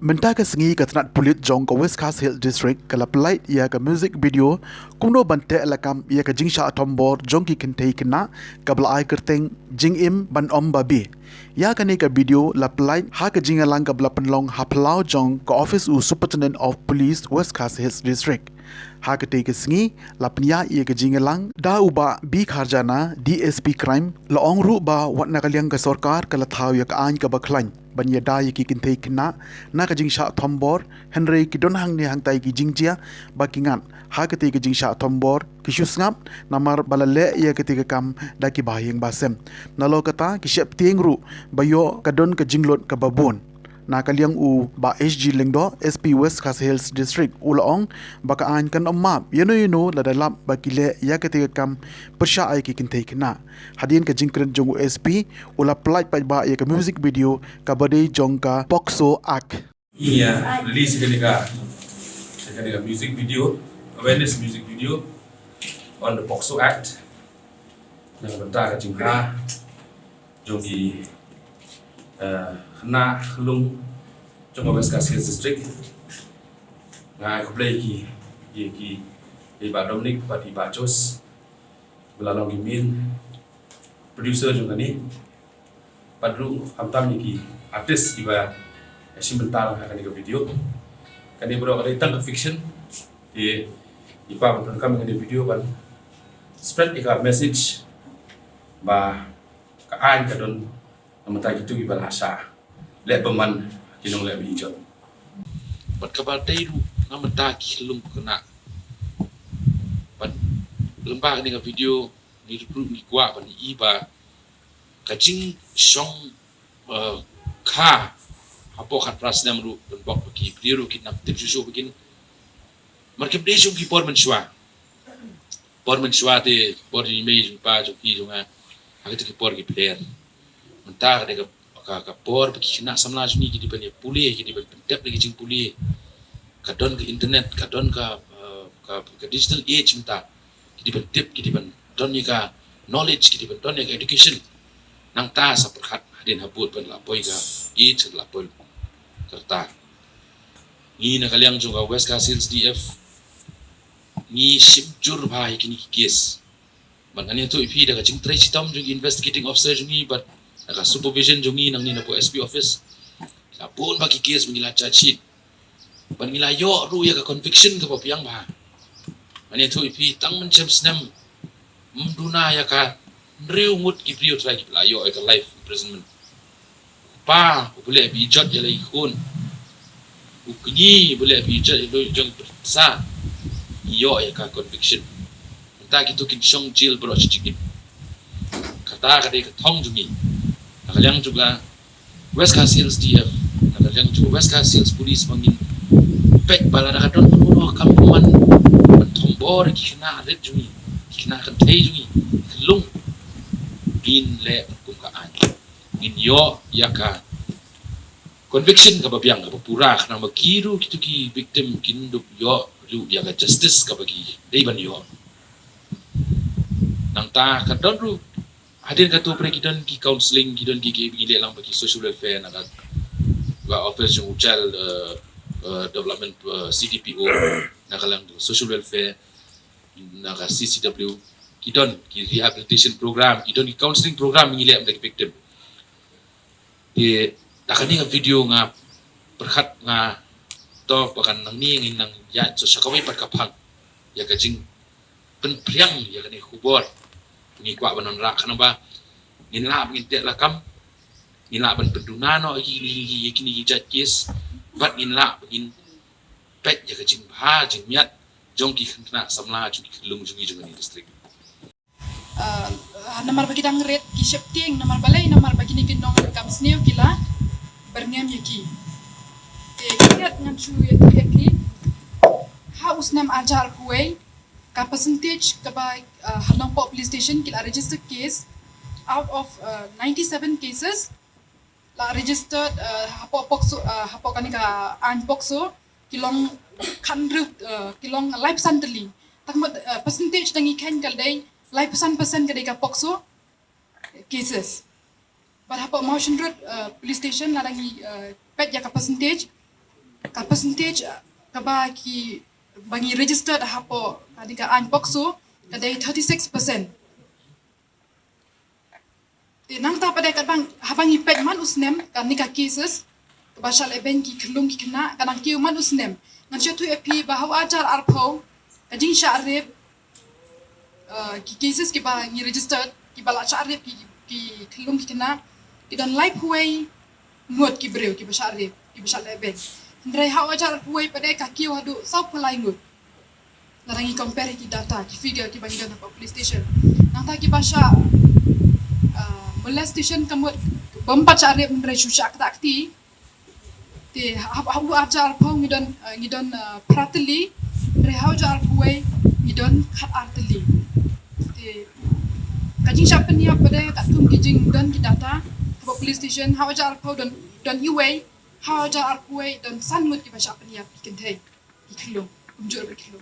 Menta ke sengi ke tenat pulit jong ke West Coast Hill District ke lapelait ia ke music video kuno bante lakam ia ke jingsha tombor jong ki kentei kena ke belai kerteng jing im ban om babi ia ke ni ke video lapelait ha ke jingalang ke bela penlong ha pelau jong ke office u Superintendent of Police West Coast Hills District ha ke te ke sengi lapnya ia ke jingalang da uba bi kharjana DSP crime laong ru ba wat nakaliang ke sorkar ke lathau ya ke an ke baklan banya dai ki kintei kena na ka jingsha thombor Henry ki don hang ni hang tai ki jingjia bakingan ha ka te ki jingsha thombor ki shusngap namar balale ya ka te ka kam da ki bahing basem nalo kata ki shep tiengru bayo ka don ka jinglot ka babon na kaliang u ba SG lengdo SP West Coast Hills District ulaong baka an kan omma yeno la dalap bakile ya ka te ka kam persya ai ki kintei kena hadin ka jingkren jong SP ula pelait pa ba ya ka music video ka bade jong ka Pokso Act iya release ketika music video awareness music video on the Pokso Act yang bentar ka jingha jong di na lung trong West Coast Hills District ngai ko play ki ba Dominic ba di Bachos belalong gimin producer juga ni padru hamtam ki artis di ba simental akan di video kan dia bro ada tang fiction di ipa betul kami di video ban spread ika message ba ka an ka don namatay gitu gi balasa le peman kinong le bijot pat kabal tayru namata ki lum kena pat lemba ni ka video ni group ni kwa ban iba kajing song ka apo khat pras nam ru ban bok ki priru ki nak tip susu begin marke presyo ki por man te por ni me pa jo ki jo nga agit ki por ki player mentah ada ka por bagi nak samla juni ki dipan pulih ki dipan pendap lagi jing pulih kadon ke internet kadon ka digital age mentah ki dipan tip ki dipan don ni ka knowledge ki dipan don ni ka education nang ta sa perkhat den habut pan lapoi ka age lapoi kerta ni na kaliang juga West Coast Hills DF ni sipjur bhai kini case mangani tu ipi da ka jing trai chitom jung investigating officer jungi but naka supervision jungi nang ni na po SP office lapun bagi case mengila charge sheet ban ngila yo ru ya ka conviction ka papiang ba mani tu ipi tang men chem snam mduna ya ka riu ngut ki priu try ki layo ka life imprisonment pa boleh bi jot ya lai khun ukni boleh bi jot do jong sa yo ya ka conviction entah gitu kin song jail bro chikin kata ka thong jungi nakaliang juga West Coast Hills DF nakaliang juga West Coast Hills Police mangin pek bala nakadon puno kampuman mentombor kina adet jungi kina kentei jungi lung bin le kumkaan in yo yaka conviction ka babiang ka pura kana makiru kitu ki victim kindup yo ru yaka justice ka bagi deiban yo nang ta kadon ru hadir katu presiden ki counseling kidon ki bingile lang bagi social welfare na ga office yung child development CDPO na kalang social welfare na ka CCW kidon ki rehabilitation program kidon ki counseling program bingile ang bagi victim di takani nga video nga perkhat nga to pakan nang ni nang ya so sakawai perkapang ya kajing penpriang ya kani hubor ni kwa banon ra kana ba nila nginte lakam nila ban pendunano iki kini judges bat nila in pet ya kajing ba jing miat jong ki khna samla ju lung jungi jungi district namar bagi dang red ki shepting namar balai namar bagi ni kindong kam sneu kila berngam yaki te kiat ngan chu yaki ha usnam ajar huai ka percentage ka ba Halongpok police station kila registered case out of 97 cases la registered hapo kani ka an pokso kilong khandru kilong life santali takmat percentage dangi kan kaldai life percent kadai ka pokso cases but hapo motion road police station la dangi pet ya ka percentage ka percentage ka ba ki bangi registered hapo kadika an pokso kadai 36%. Nang ta pada kat bang habang ipet man usnem kan nika cases kabashal eben ki kelung ki kena kanang kiu man usnem ngan tu epi bahau ajar arpo kajing syarif ki cases ki ba ngi registered ki bala syarif ki kelung ki kena ki dan life way ngot ki breu ki syarif ki bashal eben ndrai hau ajar way pada ka kiu hadu sau pelai ngot larangi compare ki data ki figure ki bangi dan police station nang ta ki basha molestation kamut bomba cari mendrai susah ketakti te habu ajar pau ngidon prateli mendrai hau ajar kuai ngidon khat arteli te kajing siapa ni apa deh tak tum kijing dan kita police station hau ajar pau dan iway hau ajar kuai dan sanmut ki basha apa ni apa kentei ikelo umjur berkelo